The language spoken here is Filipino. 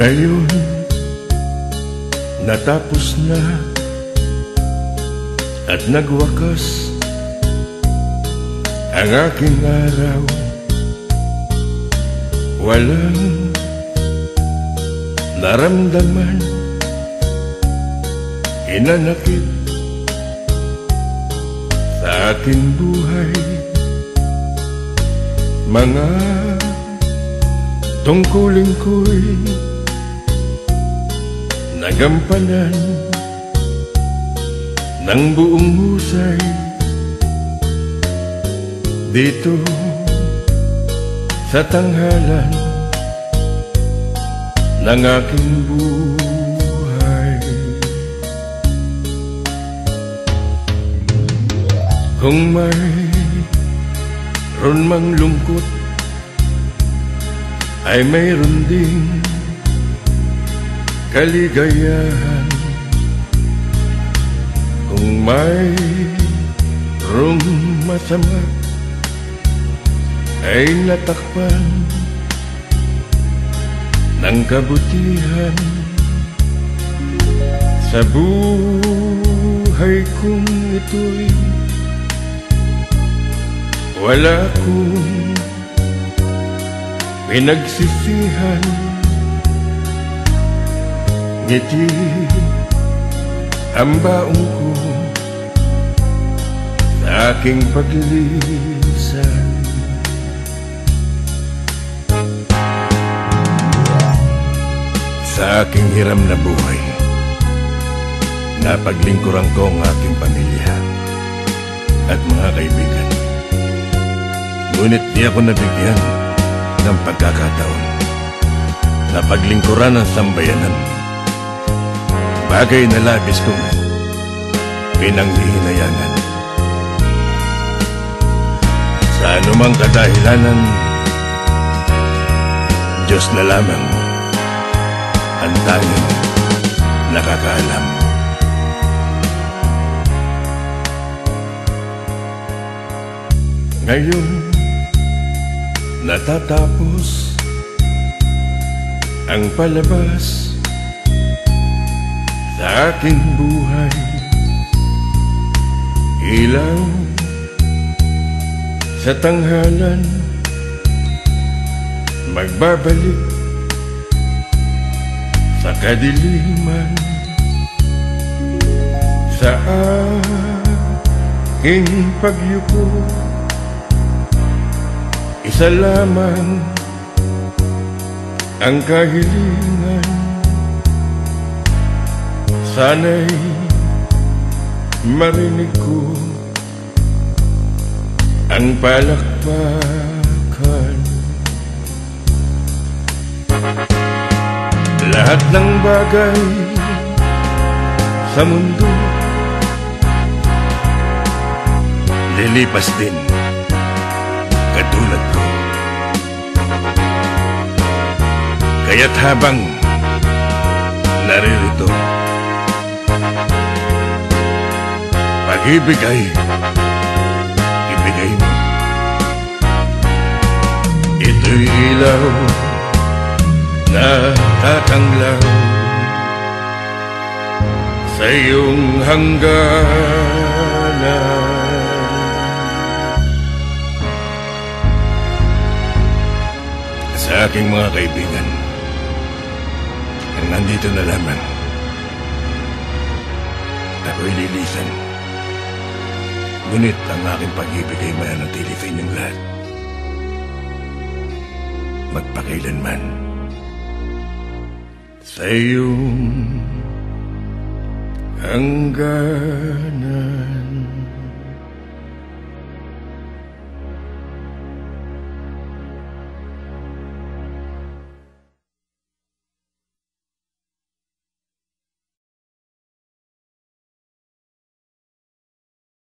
Ngayon, natapos na at nagwakas ang aking araw. Walang naramdaman, inanakit sa aking buhay. Mga tungkulin ko'y nagampanan ng buong husay. Dito sa tanghalan ng aking buhay, kung mayroon mang lungkot, ay mayroon ding kaligayahan. Kung mayroong masama, ay natakpan ng kabutihan. Sa buhay kong ito'y wala akong pinagsisihan. Ngiti ang baong ko sa aking paglisan. Sa aking hiram na buhay, napaglingkuran ko ang aking pamilya at mga kaibigan. Ngunit di ako nabigyan ng pagkakataon na paglingkuran ang sambayanan, bagay na labis kong pinanghihinayangan. Sa anumang kadahilanan, Diyos na lamang ang tanging nakakaalam. Ngayon, natatapos ang palabas sa aking buhay. Ilaw sa tanghalan, magbabalik sa kadiliman. Sa aking pagyuko, isa lamang ang kahilingan. Sana'y marinig ko ang palakpakan. Lahat ng bagay sa mundo lilipas din, katulad ko. Kaya't habang naririto, pag-ibig ay ibigay mo. Ito'y ilaw na tatanglaw sa iyong hangganan. Sa aking mga kaibigan, ang nandito na lamang, ako'y lilisan. Ngunit ang aking pag-ibig ay mananatili sa inyong lahat, magpakailanman. Sa iyong hangganan.